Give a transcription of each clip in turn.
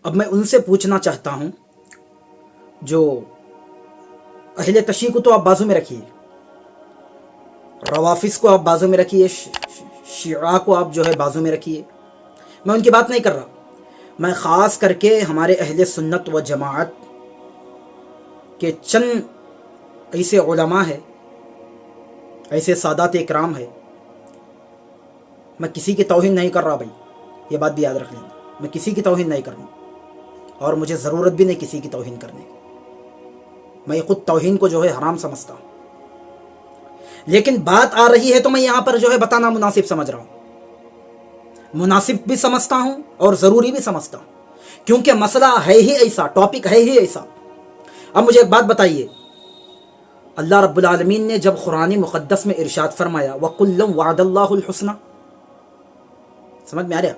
اب میں ان سے پوچھنا چاہتا ہوں، جو اہل تشیع کو تو آپ بازو میں رکھیے، روافظ کو آپ بازو میں رکھیے، شیعہ کو آپ جو ہے بازو میں رکھیے، میں ان کی بات نہیں کر رہا، میں خاص کر کے ہمارے اہل سنت و جماعت کے چند ایسے علماء ہیں، ایسے سادات اکرام ہے، میں کسی کی توہین نہیں کر رہا بھائی، یہ بات بھی یاد رکھ لینا، میں کسی کی توہین نہیں کر رہا، اور مجھے ضرورت بھی نہیں کسی کی توہین کرنے کی، میں خود توہین کو جو ہے حرام سمجھتا ہوں، لیکن بات آ رہی ہے تو میں یہاں پر جو ہے بتانا مناسب سمجھ رہا ہوں، مناسب بھی سمجھتا ہوں اور ضروری بھی سمجھتا ہوں، کیونکہ مسئلہ ہے ہی ایسا، ٹاپک ہے ہی ایسا۔ اب مجھے ایک بات بتائیے، اللہ رب العالمین نے جب قرآن مقدس میں ارشاد فرمایا وَكُلًّا وَعَدَ اللَّهُ الْحُسْنَى، سمجھ میں آ رہا؟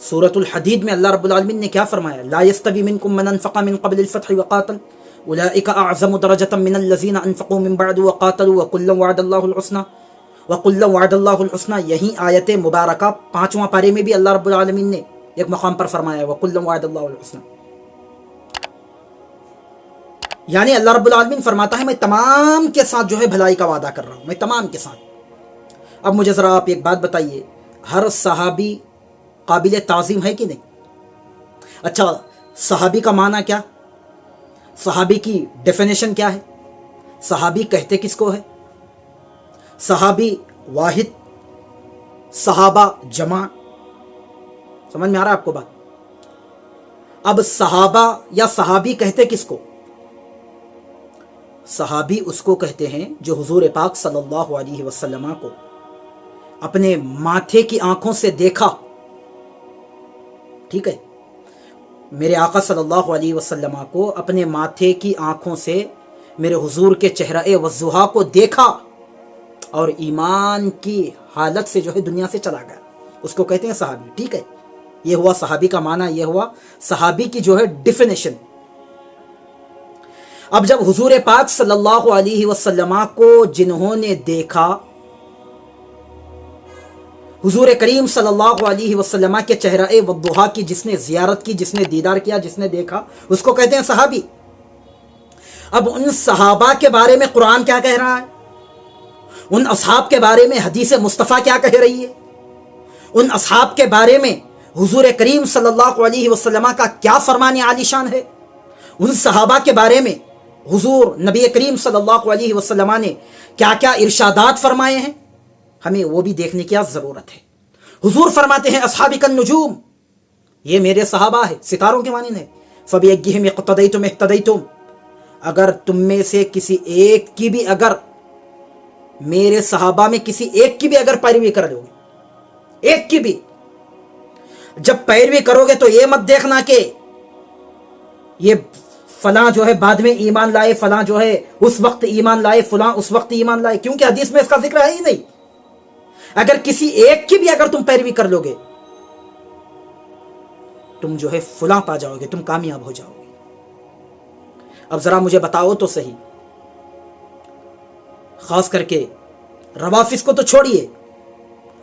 سورۃ الحدید میں اللہ رب العالمین نے کیا فرمایا؟ لا يستوي منكم من انفق من قبل الفتح وقاتل اولئک اعظم درجة من الذين انفقوا من بعد وقاتلوا وكلا وعد الله الحسنى وكلا وعد الله الحسنى۔ یہی آیت مبارکہ 5واں پارے میں بھی اللہ رب العالمین نے ایک مقام پر فرمایا وكلا وعد الله الحسنى، یعنی اللہ رب العالمین فرماتا ہے میں تمام کے ساتھ جو ہے بھلائی کا وعدہ کر رہا ہوں، میں تمام کے ساتھ۔ اب مجھے ذرا آپ ایک بات بتائیے، ہر صحابی قابل تعظیم ہے کہ نہیں؟ اچھا، صحابی کا معنی کیا؟ صحابی کی ڈیفینیشن کیا ہے؟ صحابی کہتے کس کو ہے؟ صحابی واحد، صحابہ جمع، سمجھ میں آ رہا ہے آپ کو بات؟ اب صحابہ یا صحابی کہتے کس کو؟ صحابی اس کو کہتے ہیں جو حضور پاک صلی اللہ علیہ وسلم کو اپنے ماتھے کی آنکھوں سے دیکھا، ٹھیک ہے، میرے آقا صلی اللہ علیہ وسلم کو اپنے ماتھے کی آنکھوں سے میرے حضور کے چہرہ وضحا کو دیکھا اور ایمان کی حالت سے جو ہے دنیا سے چلا گیا، اس کو کہتے ہیں صحابی، ٹھیک ہے؟ یہ ہوا صحابی کا معنی، یہ ہوا صحابی کی جو ہے ڈیفینیشن۔ اب جب حضور پاک صلی اللہ علیہ وسلم کو جنہوں نے دیکھا، حضور کریم صلی اللہ علیہ وسلم کے چہرہ وضحا کی جس نے زیارت کی، جس نے دیدار کیا، جس نے دیکھا، اس کو کہتے ہیں صحابی۔ اب ان صحابہ کے بارے میں قرآن کیا کہہ رہا ہے؟ ان اصحاب کے بارے میں حدیث مصطفیٰ کیا کہہ رہی ہے؟ ان اصحاب کے بارے میں حضور کریم صلی اللہ علیہ وسلم کا کیا فرمان عالی شان ہے؟ ان صحابہ کے بارے میں حضور نبی کریم صلی اللہ علیہ وسلم نے کیا کیا ارشادات فرمائے ہیں؟ ہمیں وہ بھی دیکھنے کی ضرورت ہے۔ حضور فرماتے ہیں اصحابی کالنجوم، یہ میرے صحابہ ہے، ستاروں کے مانند ہے، فبأیہم اقتدیتم اہتدیتم، اگر تم میں سے کسی ایک کی بھی، اگر میرے صحابہ میں کسی ایک کی بھی اگر پیروی کر لو گے، ایک کی بھی، جب پیروی کرو گے تو یہ مت دیکھنا کہ یہ فلاں جو ہے بعد میں ایمان لائے، فلاں جو ہے اس وقت ایمان لائے، فلاں اس وقت ایمان لائے، کیونکہ حدیث میں اس کا ذکر ہے ہی نہیں۔ اگر کسی ایک کی بھی اگر تم پیروی کر لو گے، تم جو ہے فلاں پا جاؤ گے، تم کامیاب ہو جاؤ گے۔ اب ذرا مجھے بتاؤ تو صحیح، خاص کر کے روافظ کو تو چھوڑیے،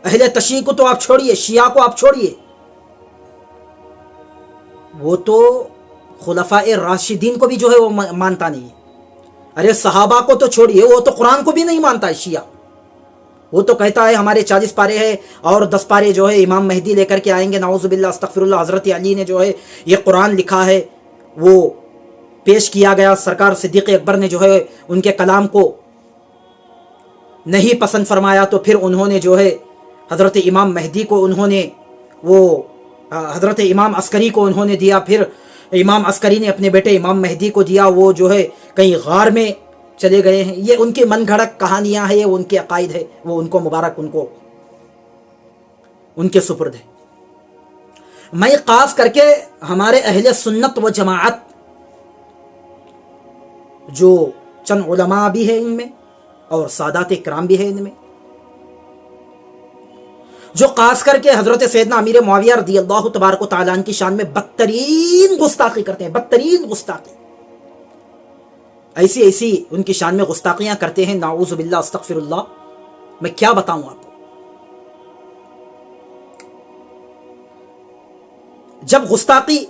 اہل تشیع کو تو آپ چھوڑیے، شیعہ کو آپ چھوڑیے، وہ تو خلفاء راشدین کو بھی جو ہے وہ مانتا نہیں ہے۔ ارے صحابہ کو تو چھوڑیے، وہ تو قرآن کو بھی نہیں مانتا ہے شیعہ، وہ تو کہتا ہے ہمارے 40 پارے ہیں اور 10 پارے جو ہے امام مہدی لے کر کے آئیں گے، نعوذ باللہ استغفر اللہ، حضرت علی نے جو ہے یہ قرآن لکھا ہے، وہ پیش کیا گیا، سرکار صدیق اکبر نے جو ہے ان کے کلام کو نہیں پسند فرمایا، تو پھر انہوں نے جو ہے حضرت امام مہدی کو انہوں نے وہ حضرت امام عسکری کو انہوں نے دیا، پھر امام عسکری نے اپنے بیٹے امام مہدی کو دیا، وہ جو ہے کہیں غار میں چلے گئے ہیں۔ یہ ان کی من گھڑت کہانیاں ہیں، یہ ان کے عقائد ہے، وہ ان کو مبارک، ان کو ان کے سپرد ہے۔ میں خاص کر کے ہمارے اہل سنت و جماعت جو چند علماء بھی ہیں ان میں اور سادات کرام بھی ہیں ان میں، جو خاص کر کے حضرت سیدنا امیر معاویہ رضی اللہ تبارک و تعالیٰ عنہ کی شان میں بدترین گستاخی کرتے ہیں، بدترین گستاخی، ایسی ایسی ان کی شان میں گستاخیاں کرتے ہیں، نعوذ باللہ استغفر اللہ، میں کیا بتاؤں آپ کو۔ جب گستاخی